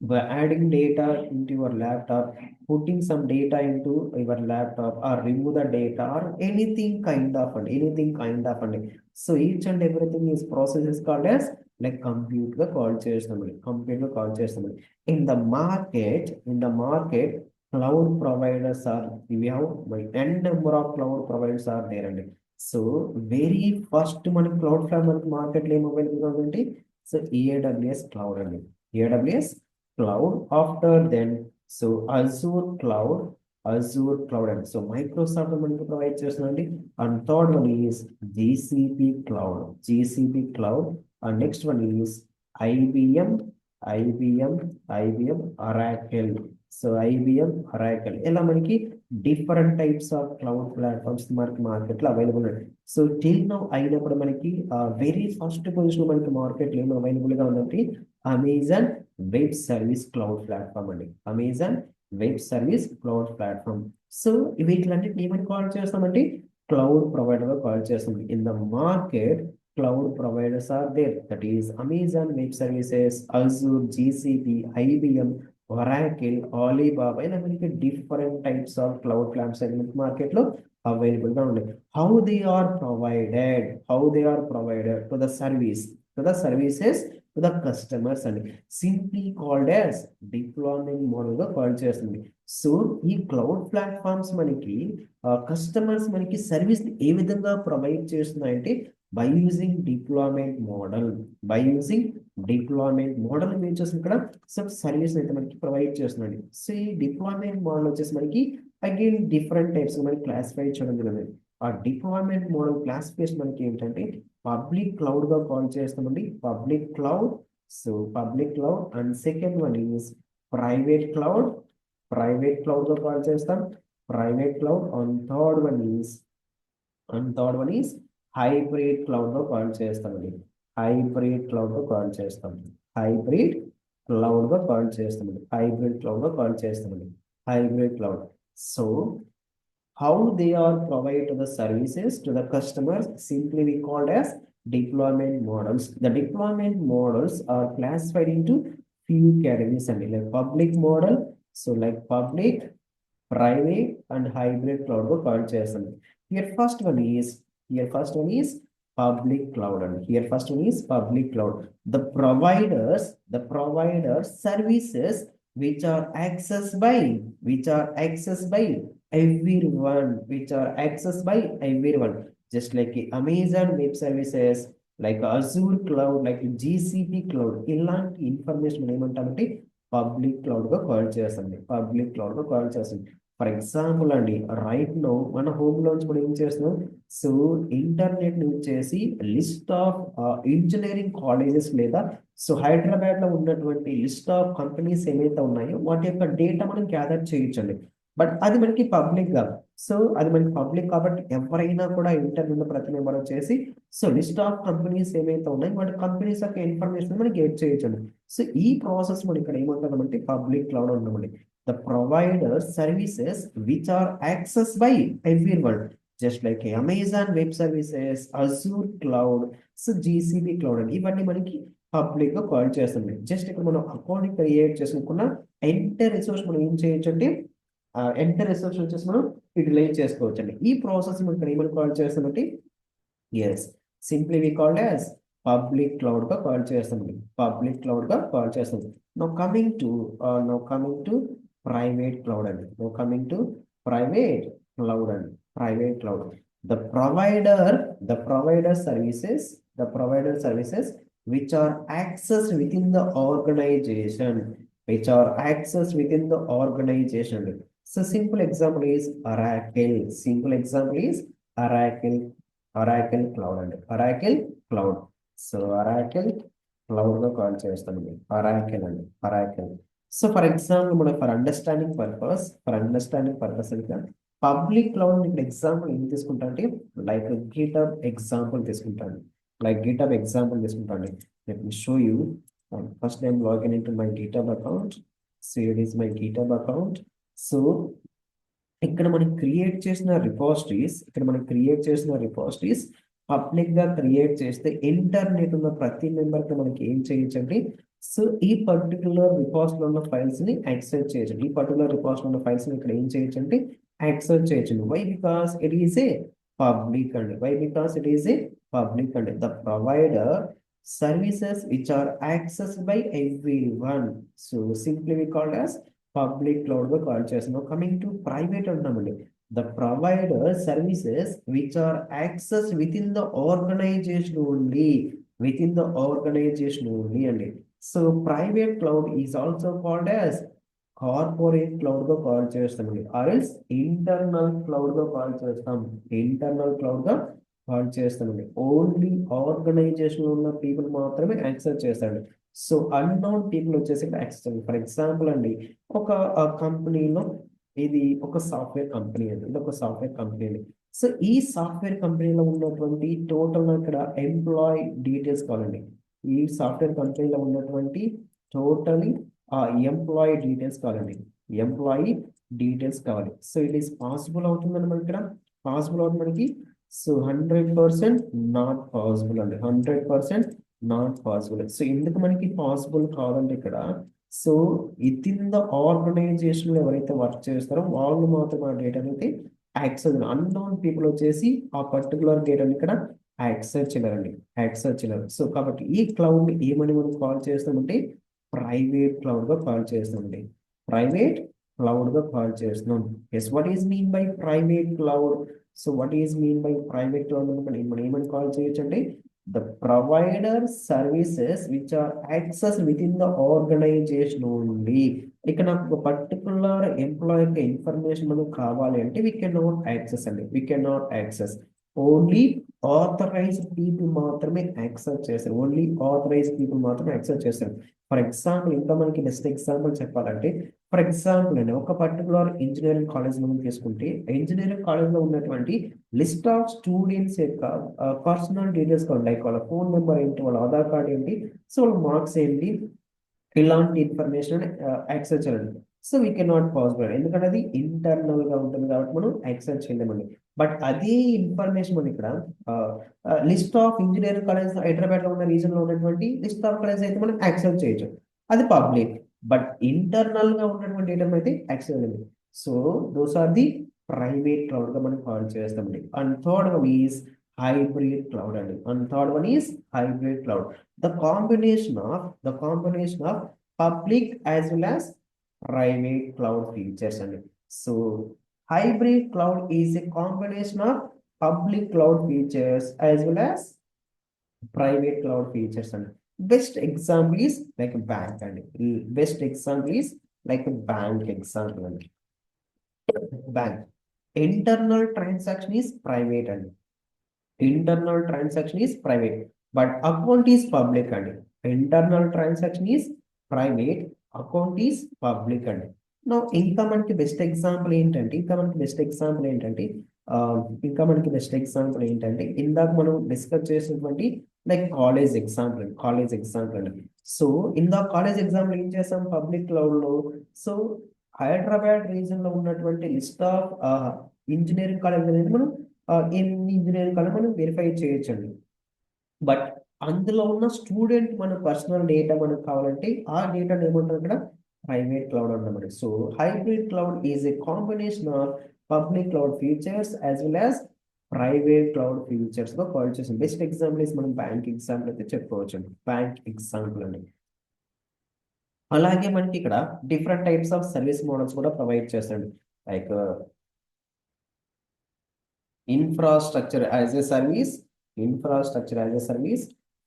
by adding data into your laptop, putting some data into your laptop, or remove the data, or anything kind of and so each and everything is process is called as like compute గా call చేస్తామండి, compute గా call చేస్తామండి. In the market cloud providers are, we have by n number of cloud providers are there అండి. So very first మనకి cloud flag మనకి మార్కెట్లో ఏం available ఉందంటే సో ఏడబ్ల్యూఎస్ క్లౌడ్ అండి. AWS cloud. After then, so Azure cloud and so Microsoft మనకి provide చేస్తుందండి. And third one is GCP cloud, and next one is IBM Oracle. So IBM Oracle ఇలా మనకి different types of cloud platforms మనకి మార్కెట్లో available అండి. So till now అయినప్పుడు మనకి very first position మనకి మార్కెట్లో ఏమి అవైలబుల్గా ఉందంటే Amazon web service cloud platform అండి. Amazon web service cloud platform. So వీటిలన్నిటిని ఏమని కాల్ చేస్తామంటే క్లౌడ్ ప్రొవైడర్ గా కాల్ చేస్తాం. In the market cloud providers are there, that is Amazon Web Services, Azure, GCP, IBM, Oracle, Alibaba, ఇలా మనకి different types of cloud platforms market లో available గా ఉన్నాయి. How they are provided to the service, to the services, to the customers అని simply called as deployment model గా call చేస్తుంది. So ఈ cloud platforms మనకి కస్టమర్స్ మనకి సర్వీస్ ఏ విధంగా ప్రొవైడ్ చేస్తున్నాయంటే by using deployment model, by using deployment model ఏం చేస్తుంది ఇక్కడ సో సర్వీస్ అయితే మనకి ప్రొవైడ్ చేస్తున్నాడు. సో ఈ డిప్లాయ్మెంట్ మోడల్ వచ్చేసి మనకి అగైన్ డిఫరెంట్ టైప్స్ మనకి క్లాసిఫై చేయడం జరిగింది. ఆ డిప్లాయ్మెంట్ మోడల్ క్లాసిఫికేషన్ మనకి ఏంటంటే పబ్లిక్ క్లౌడ్ గా కాల్ చేస్తామండి, public cloud. So public cloud and second one is private cloud, private cloud గా కాల్ చేస్తాం, private cloud. And third one is hybrid cloud గా కాల్ చేస్తామండి, హైబ్రిడ్ క్లౌడ్ గా call చేస్తాం, హైబ్రిడ్ క్లౌడ్ గా call చేస్తామండి, హైబ్రిడ్ క్లౌడ్ గా call చేస్తామండి, hybrid cloud. So how they are provided the services to the customers simply we called as deployment models. The deployment models are classified into few categories and like public model, so like public, private and hybrid cloud go call చేస్తాం. Here first one is public cloud and here first one is public cloud. The providers services which are accessed by, which are accessed by everyone, which are accessed by everyone, just like Amazon web services, like Azure cloud, like GCP cloud. ఇలాంటి information మనం ఏమంటామంటే public cloud గా call చేస్తుంది, public cloud గా call చేస్తుంది. For example అండి, right no మన home loans మనం ఏం చేస్తున్నాం, సో ఇంటర్నెట్ యూజ్ చేసి లిస్ట్ ఆఫ్ ఇంజనీరింగ్ కాలేజెస్ లేదా సో హైదరాబాద్ లో ఉన్నటువంటి లిస్ట్ ఆఫ్ కంపెనీస్ ఏవైతే ఉన్నాయో వాటి యొక్క డేటా మనం గ్యాదర్ చేయొచ్చండి. బట్ అది మనకి పబ్లిక్ కాదు. సో అది మనకి పబ్లిక్ కాబట్టి ఎవరైనా కూడా ఇంటర్నెట్ ప్రతి నెంబర్ వచ్చేసి సో లిస్ట్ ఆఫ్ కంపెనీస్ ఏవైతే ఉన్నాయో వాటి కంపెనీస్ యొక్క ఇన్ఫర్మేషన్ మనం గెట్ చేయొచ్చండి. సో ఈ ప్రాసెస్ మనం ఇక్కడ ఏమంటామంటే పబ్లిక్ క్లౌడ్ ఉన్నామండి. The provider services which are access by everyone, just like Amazon web services, Azure cloud, so GCP cloud అని ఇవన్నీ మనకి పబ్లిక్ గా కాల్ చేస్తుంది. జస్ట్ ఇక్కడ మనం అకౌంట్ క్రియేట్ చేసుకున్న ఎంటర్ రిసోర్స్ మనం ఏం చేయొచ్చు అంటే ఎంటర్ రిసోర్స్ వచ్చేసి మనం యూటిలైజ్ చేసుకోవచ్చు అండి. ఈ ప్రాసెస్ మనం ఇక్కడ ఏమని కాల్ చేస్తామంటే yes simply we called as public cloud గా కాల్ చేస్తామండి, పబ్లిక్ క్లౌడ్ గా కాల్ చేస్తాం. Now coming to private cloud అండి, now coming to private cloud అండి, private cloud. The provider services, the provider services which are accessed within the organization, which are accessed within the organization. So simple example is Oracle. Simple example is Oracle, Oracle Cloud and Oracle Cloud. So Oracle Cloud లో call చేస్తామండి, Oracle అండి, Oracle. So for example మనం for understanding purpose ఇంకా public cloud ఇక్కడ example ఏం తీసుకుంటా అంటే like GitHub example తీసుకుంటాను, let me show you. First I'm login in to my GitHub account. So it is my GitHub account. So ఇక్కడ మనం create చేసిన రిపోజిటరీస్ పబ్లిక్ గా క్రియేట్ చేస్తే ఇంటర్నెట్ ఉన్న ప్రతి మెంబర్ కి మనకి ఏం చేయొచ్చండి, సో ఈ పర్టికులర్ రిపోజిటరీలో ఉన్న ఫైల్స్ ని యాక్సెస్ చేయొచ్చు. ఈ పర్టికులర్ రిపోజిటరీలో ఉన్న ఫైల్స్ ని ఇక్కడ ఏం చేయొచ్చు అంటే యాక్సెస్ చేయొచ్చు. Why because it is a public అండి, the provider services which are accessed by everyone. So simply we called as public cloud గా కాల్ చేస్తున్నాం. కమింగ్ టు ప్రైవేట్ అంటామండి, the provider services which are access with in the organization only, అండి. So private cloud is also called as corporate cloud గా call చేస్తామండి, or else internal cloud గా call చేస్తామండి. Only organization ఉన్న people మాత్రమే access చేస్తాడు. So unknown people వచ్చేసి access చేయండి. ఫర్ ఎగ్జాంపుల్ అండి, ఒక కంపెనీలో ఇది ఒక సాఫ్ట్వేర్ కంపెనీ అండి, సో ఈ సాఫ్ట్వేర్ కంపెనీలో ఉన్నటువంటి టోటల్ ఇక్కడ ఎంప్లాయీ డీటెయిల్స్ కావాలండి. ఈ సాఫ్ట్వేర్ కంపెనీలో ఉన్నటువంటి టోటలీ ఎంప్లాయీ డీటెయిల్స్ కావాలి. సో ఇట్ ఈస్ పాసిబుల్ అవుతుందండి మనకి ఇక్కడ, మనకి. సో 100% నాట్ పాసిబుల్ అండి, 100% నాట్ పాసిబుల్. సో ఎందుకు మనకి పాసిబుల్ కావాలంటే ఇక్కడ so with in the organisation ఎవరైతే వర్క్ చేస్తారో వాళ్ళు మాత్రం ఆ డేటాని అయితే యాక్సెస్, అన్నోన్ పీపుల్ వచ్చేసి ఆ పర్టికులర్ డేటాని ఇక్కడ యాక్సెస్ చేయలేరండి, యాక్సెస్ చేయలేరు. సో కాబట్టి ఈ క్లౌడ్ ఏమని మనం కాల్ చేస్తామంటే ప్రైవేట్ క్లౌడ్ గా కాల్ చేస్తామండి, ప్రైవేట్ క్లౌడ్ గా కాల్ చేస్తున్నాం. Yes, what is mean by private cloud? So what is mean by private cloud మనం ఏమని కాల్ చేయొచ్చు అంటే the provider services which are accessed within the organization only. ఇక్కడ నాకు ఒక పర్టికులర్ ఎంప్లాయీ యొక్క ఇన్ఫర్మేషన్ మనకు కావాలి అంటే వీ కెన్ నాట్ యాక్సెస్ అండి, we can not access. Only authorised people మాత్రమే యాక్సెస్ చేస్తారు, ఓన్లీ ఆథరైజ్డ్ పీపుల్ మాత్రమే యాక్సెస్ చేస్తారు. ఫర్ ఎగ్జాంపుల్ ఇంకా మనకి బెస్ట్ ఎగ్జాంపుల్ చెప్పాలంటే, ఫర్ ఎగ్జాంపుల్ అండి ఒక పర్టికులర్ ఇంజనీరింగ్ కాలేజ్ మనం తీసుకుంటే ఇంజనీరింగ్ కాలేజ్ లో ఉన్నటువంటి లిస్ట్ ఆఫ్ స్టూడెంట్స్ యొక్క పర్సనల్ డీటెయిల్స్ కూడా లైక్ వాళ్ళ ఫోన్ నెంబర్ ఏంటి, వాళ్ళ ఆధార్ కార్డ్ ఏంటి, సో వాళ్ళ మార్క్స్ ఏంటి, ఇలాంటి ఇన్ఫర్మేషన్ యాక్సెస్ చేయాలి. So we can not possible, ఎందుకంటే అది ఇంటర్నల్ గా ఉంటుంది కాబట్టి మనం యాక్సెస్ చేయలేమండి. బట్ అదే ఇన్ఫర్మేషన్ మనం ఇక్కడ list of engineering college Hyderabad లో ఉన్న రీజన్ లో ఉన్నటువంటి లిస్ట్ ఆఫ్ కాలేజ్ అయితే మనం యాక్సెస్ చేయొచ్చు, అది పబ్లిక్. బట్ ఇంటర్నల్ గా ఉన్నటువంటి డేటా అయితే యాక్సెస్ చేయలేదు. So those are the private cloud గా మనం కాల్ చేస్తామండి. And third one is hybrid cloud అండి, and third one is hybrid cloud. The combination of public as well as private cloud features and so hybrid cloud is a combination of public cloud features as well as private cloud features. And best example is like a bank, and best example is like a bank example. And bank internal transaction is private, and internal transaction is private, but account is public. And internal transaction is private, account is public. And now ఇంకా మనకి best example ఏంటంటే, ఇందాక మనం discuss చేసినటువంటి like college example అండి. So ఇందాక college example ఏం చేసాం పబ్లిక్ క్లౌడ్ లో? సో హైదరాబాద్ రీజన్ లో ఉన్నటువంటి లిస్ట్ ఆఫ్ ఇంజనీరింగ్ కాలేజ్ అనేది మనం ఎన్ని ఇంజనీరింగ్ కాలేజ్ మనం వెరిఫై చేయొచ్చండి. బట్ అందులో ఉన్న స్టూడెంట్ మన పర్సనల్ డేటా మనకు కావాలంటే ఆ డేటాను ఏమంటారు ఇక్కడ ప్రైవేట్ క్లౌడ్ అంటారు. So hybrid cloud is a combination of public cloud features as well as private cloud features గా కాల్ చేసాం. బెస్ట్ ఎగ్జాంపుల్ ఇస్ మనం బ్యాంక్ ఎగ్జాంపుల్ అయితే చెప్పుకోవచ్చు అండి, బ్యాంక్ ఎగ్జాంపుల్ అండి. అలాగే మనకి ఇక్కడ different types of service models కూడా ప్రొవైడ్ చేస్తాడు, like infrastructure as a service,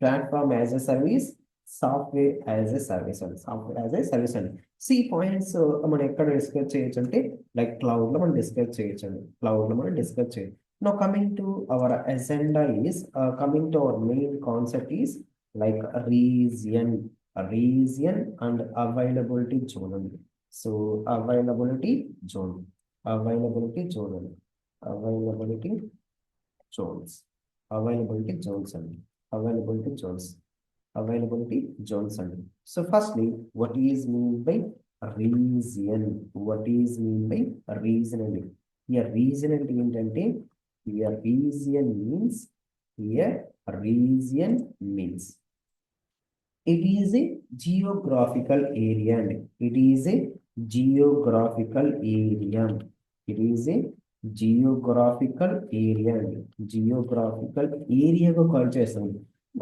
platform as a service, software as a service అండి, సాఫ్ట్వేర్ యాజ్ ఎ సర్వీస్ అండి. సి పాయింట్స్ మనం ఎక్కడ డిస్కస్ చేయొచ్చు అంటే లైక్ క్లౌడ్ లో మనం డిస్కస్ చేయొచ్చు అండి, క్లౌడ్ లో మనం డిస్కస్ చేయొచ్చు. Now coming to our agenda is coming to our main concept is like region and availability zone అండి. So availability zone, availability zone అండి, availability zones, availability zones and availability zones, availability zones and so firstly what is mean by region? What is mean by regionally? Here regional ఏంటంటే here region means here region means it is a geographical area and it is a geographical area, it is a geographical area అండి, geographical ఏరియాగా call చేస్తాం.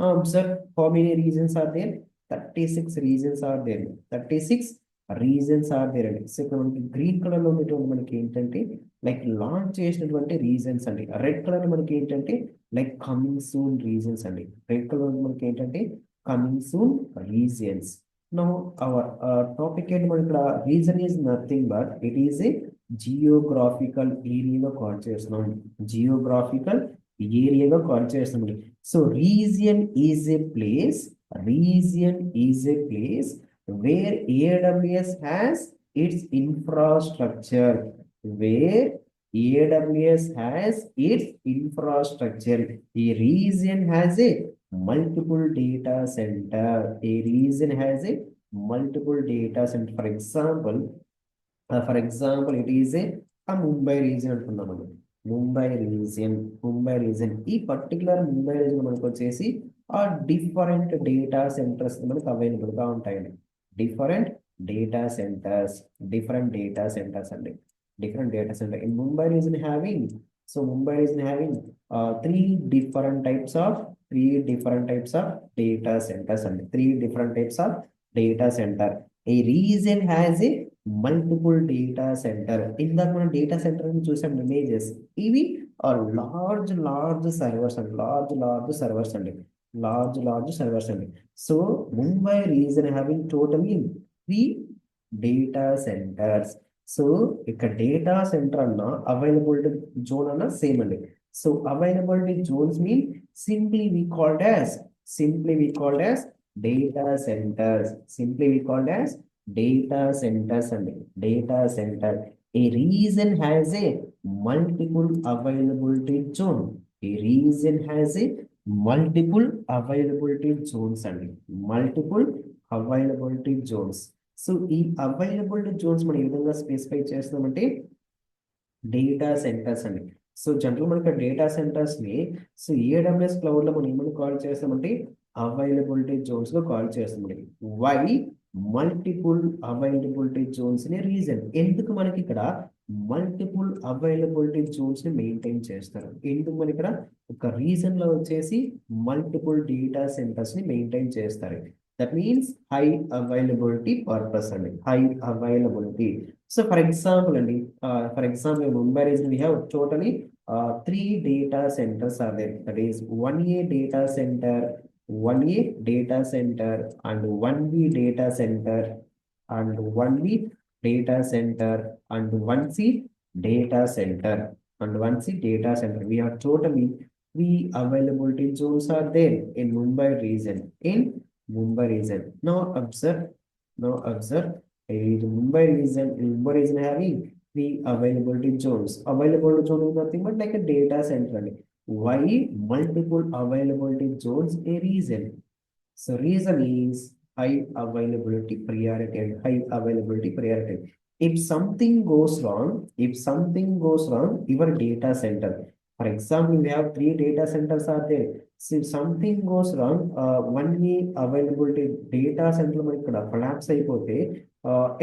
Observe how many regions are there, 36 regions are there, 36 regions are there అండి. So ఇక్కడ మనకి green colour లో ఉన్నటువంటి మనకి ఏంటంటే లైక్ లాంచ్ చేసినటువంటి రీజన్స్ అండి, రెడ్ కలర్ మనకి ఏంటంటే లైక్ కమింగ్ సూన్ రీజన్స్ అండి, రెడ్ కలర్ మనకి ఏంటంటే coming soon regions. Now our topic ఏంటి మనకి ఇక్కడ, region is nothing but it is a geographical ఏరియాగా కాల్ చేస్తున్నాం, జియోగ్రాఫికల్ ఏరియాగా కాల్ చేస్తున్నాం. So region is a place, region is a place where AWS has its infrastructure, where AWS has its infrastructure. ఈ region has a multiple data center, a region has a multiple data center. For example it is a Mumbai region అనుకుందామండి, Mumbai region ఈ particular Mumbai region మనకు వచ్చేసి ఆ different data centers మనకు available గా ఉంటాయండి, different data centers, different data centers and different data center. In Mumbai region having, so Mumbai region having three different types of data centers and three different types of data center. A region has a multiple data center. In the data center and choose some images. EV or large servers and large servers and large servers and so Mumbai region having totally three data centers. So if a data center na availability zone na same and so availability zones mean simply we called as data centers. Simply we called as data centers and data center. A region has a multiple availability zone. A region has a multiple availability zones and multiple availability zones. So ఈ availability Jones మనం ఏ విధంగా specify చేస్తామంటే data centres అండి. So general మనకి data centres ని so AWS cloud లో మనం ఏమని కాల్ చేస్తామంటే అవైలబిలిటీ జోన్స్ లో కాల్ చేస్తామండి. వై మల్టిపుల్ అవైలబిలిటీ జోన్స్ ని రీజన్ ఎందుకు మనకి ఇక్కడ మల్టిపుల్ అవైలబిలిటీ జోన్స్ ని మెయింటైన్ చేస్తారు, ఎందుకు మనకి ఇక్కడ ఒక రీజన్ లో వచ్చేసి మల్టిపుల్ డేటా సెంటర్స్ ని మెయింటైన్ చేస్తారు. That means high availability purpose and high availability. So for example, in Mumbai region we have totally three data centers are there. That is 1A data center, 1A data center, and 1B data center, and 1B data center, and 1C data center, and 1C data center. We have totally three availability zones are there in Mumbai region. In Mumbai region. Now observe, in Mumbai region having three availability zones. Availability zone is nothing but like a data center. Why multiple availability zones a reason? So reason is high availability priority and high availability priority. If something goes wrong, your data center. For example, we have three data centers are there. So if something goes wrong, one availability data center మనకి ఇక్కడ collapse అయిపోతే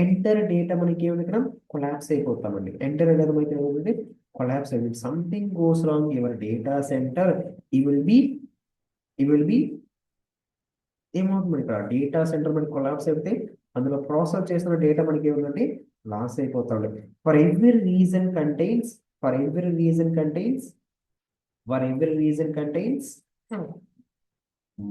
entire data మనకి ఏమైనా ఇక్కడ collapse అయిపోతామండి. Entire data మనకి ఏమైంది collapse అయిపోయింది. If something goes wrong, your data center, it will be ఏమవుతుంది మనకి ఇక్కడ డేటా సెంటర్ మనకి కొలాప్స్ అయిపోతే అందులో ప్రాసెస్ చేసిన డేటా మనకి ఏమంటే లాస్ అయిపోతుంది. For every reason contains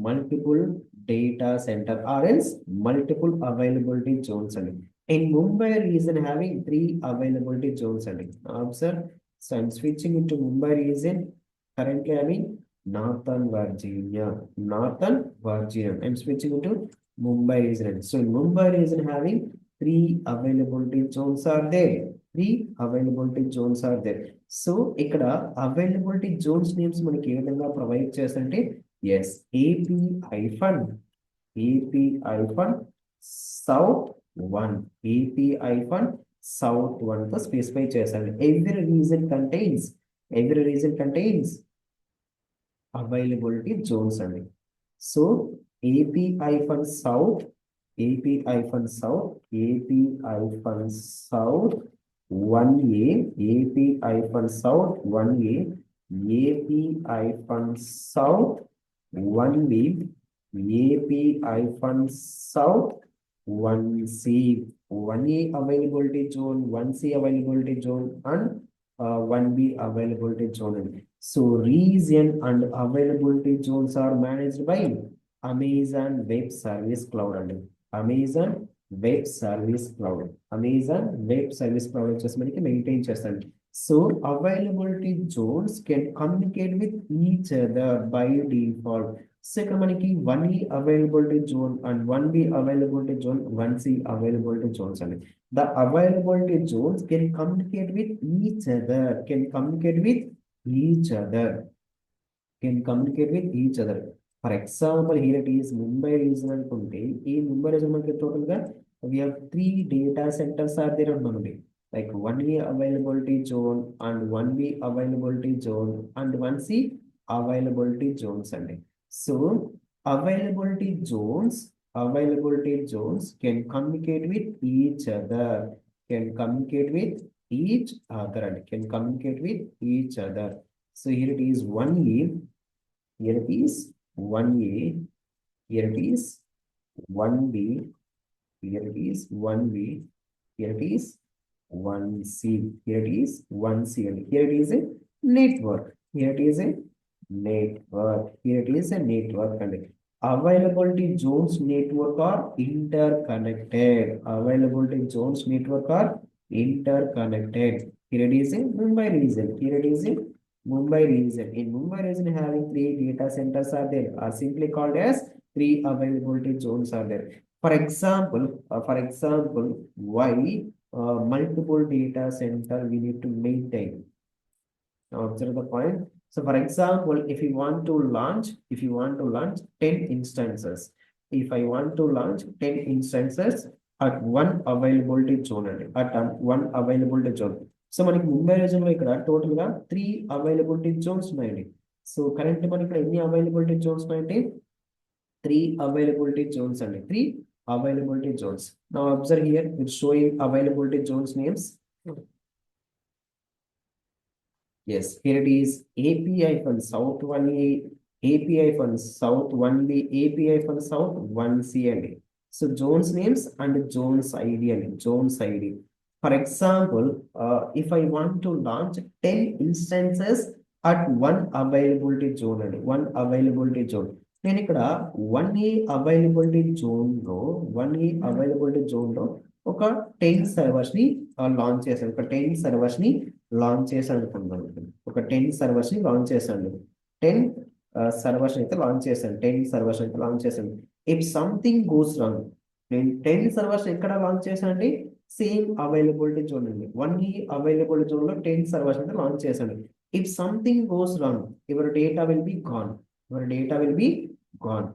multiple data center or else multiple availability zones and in Mumbai region having three availability zones and observe. So I'm switching into Mumbai region. Currently having Northern Virginia. I'm switching into Mumbai region. So in Mumbai region having three availability zones are there. So ఇక్కడ availability zones names మనకి ఏ విధంగా provide చేస్తారంటే yes AP South 1 South 1 తో specify చేస్తారు. Every region contains availability zones అండి. So AP South 1A, South 1A, South 1B, South 1C, 1A availability zone, 1C availability zone, and 1B availability zone. So region and availability zones are managed by Amazon Web Service Cloud and Amazon Web Service Cloud వచ్చేసి మనకి maintain చేస్తాను. So availability zones can communicate with each other by default. So ఇక్కడ మనకి 1E availability zone and 1B availability zone, 1C availability zones అండి. The availability zones can communicate with each other. For example, here it is Mumbai region అనుకుంటే ఈ Mumbai region మనకి total గా we have three data centers are there అనుకోండి. Like 1A availability zone and 1B availability zone and 1C availability zones అండి. So availability zones availability zones can communicate with each other, can communicate with each other, and can communicate with each other. So here it is 1A, here it is 1A, here it is 1B, here it is 1B, here it is 1C, here it is 1C, and here it is a network. Here it is a network. Here it is a network, and availability zones network are interconnected. Availability zones network are interconnected. Here it is a Mumbai region. Here it is a Mumbai region. In Mumbai region, having three data centers are simply called as three availability zones are there. For example, why multiple data center we need to maintain? Now observe the point. So for example, if you want to launch 10 instances, if I want to launch 10 instances at one availability zone, at one availability zone. So మనకి Mumbai reason లో ఇక్కడ total గా 3 availability Jones ఉన్నాయండి. So current మనకి ఇక్కడ ఎన్ని availability Jones ఉన్నాయంటే 3 availability zones and 3 availability zones. Now observe here, it's showing availability zones names. Yes, here it is API from South 1A, API from South 1B, API from South 1C and A. So zones names and zones ID and zones ID. For example, if I want to launch 10 instances at one availability zone and one availability zone. నేను ఇక్కడ 1A availability జోన్లో 1A availability జోన్లో ఒక 10 servers ని launch చేశాను. ఒక 10 servers ని launch చేశాను అనుకుందాం. ఒక 10 సర్వర్స్ ని లాంచ్ చేశాను. 10 సర్వర్స్ అయితే లాంచ్ చేశాను. 10 సర్వర్స్ అయితే లాంచ్ చేశాను. ఇఫ్ సంథింగ్ గోస్ రాంగ్, నేను 10 సర్వర్స్ ఎక్కడ లాంచ్ చేశాను అంటే సేమ్ అవైలబిలిటీ జోన్ అండి. 1A అవైలబిలిటీ జోన్ లో 10 సర్వర్స్ అయితే లాంచ్ చేశాను. If something goes wrong, your data will be gone. Your data will be gone.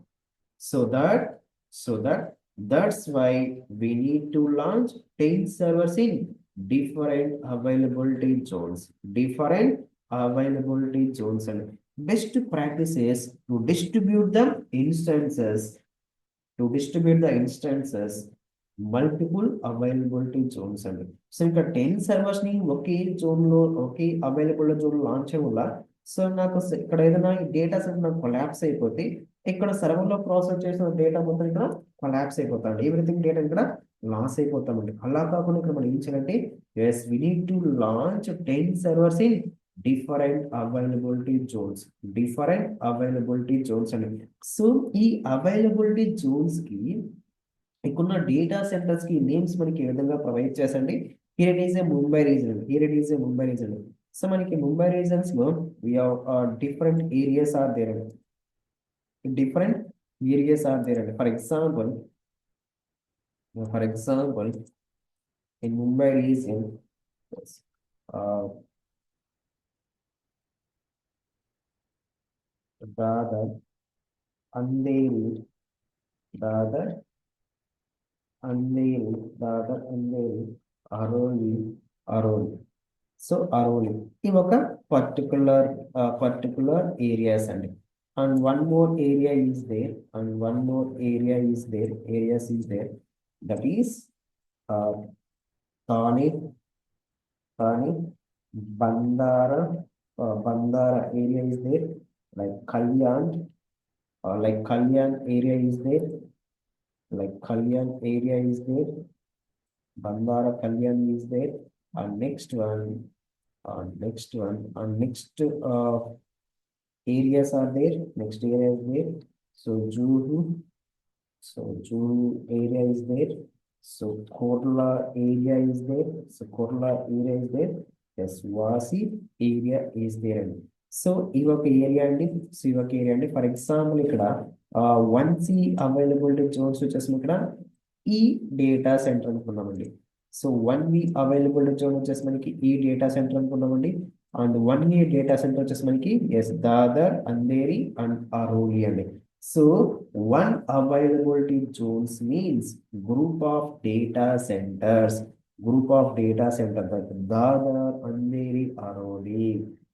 That's why we need to launch 10 servers in different availability zones. Different availability zones, and best practice is to distribute the instances. To distribute the instances multiple availability zones and so ఇంకా 10 servers ని ఒకే zone లో ఒకే available zone launch చేయడం వల్ల so నాకు ఇక్కడ ఏదైనా data set నాకు collapse అయిపోతే ఇక్కడ సర్వర్ లో ప్రాసెస్ చేసిన డేటా మొత్తం ఇక్కడ కొలాప్స్ అయిపోతాడు. ఎవ్రీథింగ్ డేటా ఇక్కడ లాస్ అయిపోతామండి. అలా కాకుండా ఇక్కడ మనం ఏం చేయాలంటే yes we need to launch 10 servers in different availability zones. Different availability zones అండి. సో ఈ అవైలబిలిటీ జోన్స్ కి ఇక్కడ డేటా సెంటర్స్ కి నేమ్స్ మనకి ఏ విధంగా ప్రొవైడ్ చేసండి. Here it is a Mumbai region. Here it is a Mumbai region. So మనకి ముంబై రీజన్స్ లో we have different areas are there. Different areas are there. For example, in Mumbai region, Dadar, Andheri, Dadar, Aroli. So Aroli. ఇవి ఒక particular areas అండి. And one more area is there. Areas is there. That is Thane, Bandara area is there. Like Kalyan area is there. Bandara Kalyan is there. And next areas are there. Next area is there. So Juhu area is there. So Korla area is there. Yes, Vasi area is there. So ఇవి ఒక area అండి. For example ఇక్కడ 1C availability Jones వచ్చేసి ఇక్కడ ఈ data center అనుకున్నామండి. So 1B availability zone వచ్చేసి మనకి ఈ డేటా సెంటర్ అనుకున్నామండి. అండ్ 1A డేటా సెంటర్ వచ్చేసి మనకి ఎస్ దాదర్, అంధేరి అండ్ అరోలి అండి. So 1 availability zones means group of data centers like Dadar, Andheri, Aroli.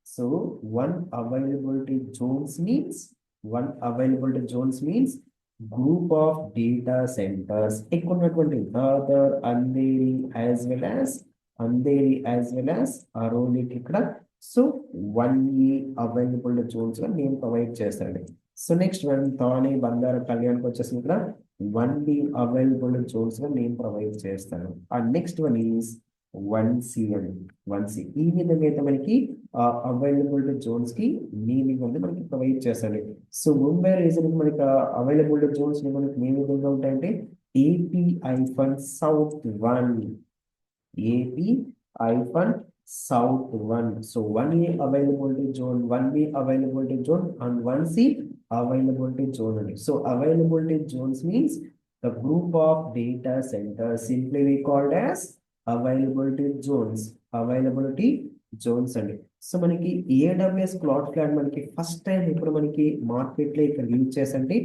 So 1 availability zones means group of data centers ఇక్కడ ఉన్నటువంటి Dadar Andheri as well as అరోలిక్ ఇక్కడ so 1 available Jones గా నేను provide చేస్తానండి. సో నెక్స్ట్ వన్ థానే బంగారు కళ్యాణ్కి వచ్చేసి ఇక్కడ 1 అవైలబుల్ జోన్స్ గా నేను ప్రొవైడ్ చేస్తాను. And next one is 1C అండి. 1C ఈ విధంగా అయితే మనకి అవైలబుల్ జోన్స్ కి మీనింగ్ అనేది మనకి ప్రొవైడ్ చేస్తాడు. సో ముంబై రీజన్ మనకి అవైలబుల్ జోన్స్ మనకి ఏ విధంగా ఉంటాయంటే AP hyphen south 1, AP hyphen south 1. So 1A availability zone, 1B availability zone and 1C availability zone అండి. So availability zones means the group of data centers simply we called as availability zones అండి. So మనకి AWS cloud ఫ్లాట్ మనకి first time ఇప్పుడు మనకి market లో ఇక్కడ release చేసండి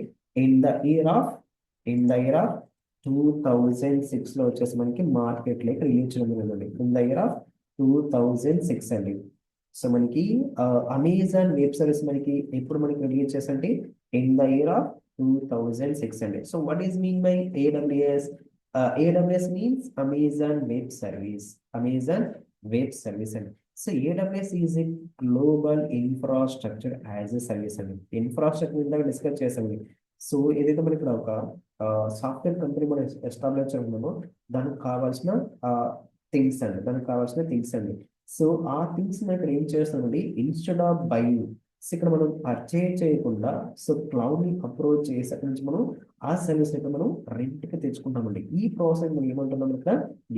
ఇన్ ద ఇయర్ ఆఫ్ 2006 లో వచ్చేసి మనకి మార్కెట్ లో రిలీజ్ చేయడం జరిగింది ఇన్ ద ఇయర్ ఆఫ్ 2006 అండి. సో మనకి అమెజాన్ వెబ్ సర్వీస్ మనకి ఎప్పుడు మనకి రిలీజ్ చేసండి ఇన్ ద ఇయర్ ఆఫ్ 2006 అండి. So what is mean by AWS? AWS means Amazon web service, Amazon web service అండి. So AWS is a global infrastructure as a service అండి. Infrastructure ఇందాక discuss చేసామండి. సో ఏదైతే మనకి ఇక్కడ ఒక సాఫ్ట్వేర్ కంపెనీ మనం ఎస్టాబ్లిష్ చేస్తున్నామో దానికి కావాల్సిన థింగ్స్ అండి, సో ఆ థింగ్స్ మనం ఇక్కడ ఏం చేస్తామండి ఇన్స్టెడ్ ఆఫ్ బయింగ్, సో ఇక్కడ మనం పర్చేజ్ చేయకుండా సో క్లౌడ్ ని అప్రోచ్ చేసి అక్కడి నుంచి మనం ఆ సర్వీస్ అయితే మనం రెంట్ కి తెచ్చుకుంటామండి. ఈ ప్రాసెస్ మనం ఏమంటున్నాం ఇక్కడ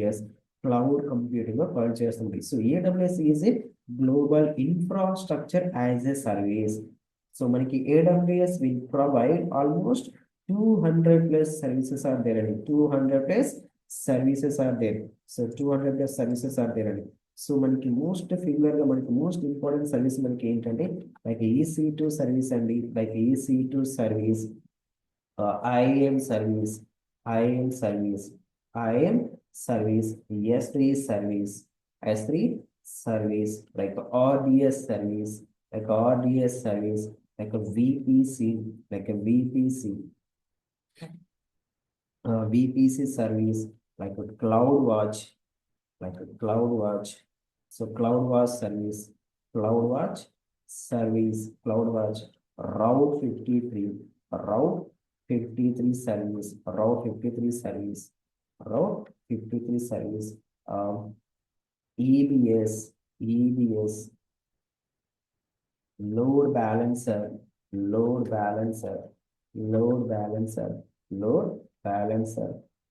ఎస్ క్లౌడ్ కంప్యూటింగ్ గా ప్రొవైడ్ చేస్తుంది. So AWS is a global infrastructure as a service. So మనకి AWS will provide almost 200 plus services are there అండి. 200 plus services are there. So 200 plus services are there అండి. So మనకి most figure గా మనకి most important service మనకి ఏంటంటే like EC2 service అండి, like EC2 service, IAM service, S3 service, like RDS service, like a VPC, VPC service, like a CloudWatch, so CloudWatch service, CloudWatch Route 53, service, EBS, load balancer,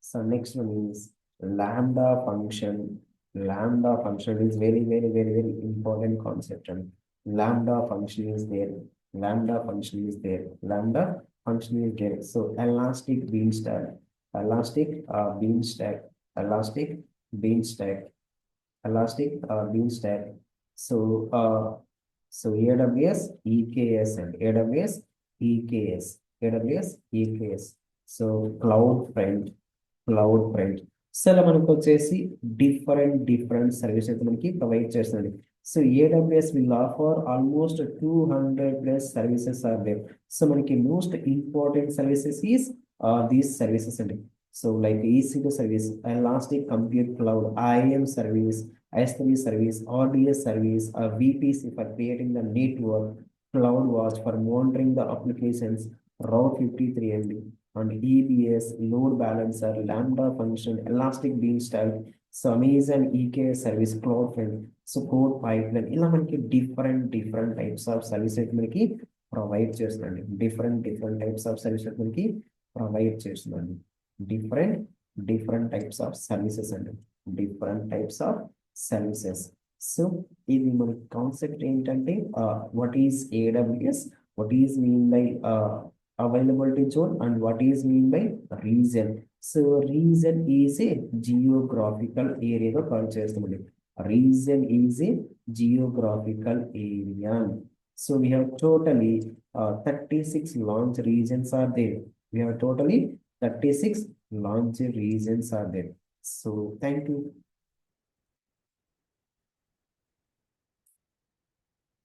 So next one is lambda function. Lambda function is very important concept. And lambda function is there. So elastic beanstalk. So AWS EKS and AWS EKS. So cloud front. So ఇలా మనకు వచ్చేసి different service అయితే మనకి provide చేస్తుంది. So AWS will offer almost 200 plus services are there. So మనకి most important services is these services అండి. So like EC2 service, elastic compute cloud, IAM service, S3 service, RDS service, VPC for creating the network, CloudWatch for monitoring the applications, Route 53 and EBS, load balancer, lambda function, elastic beanstalk, so Amazon EKS service, cloud front, so code pipeline. ఇలా మనకి different types of services మనకి provide చేస్తుందండి. different types of services మనకి provide చేస్తుందండి. different types of services అండి. So ఇది మనకి concept ఏంటంటే what is AWS, what is mean by availability zone and what is mean by region. So region is a geographical area గా call చేస్తామండి. Region is a geographical area. So we have totally 36 launch regions are there. So thank you.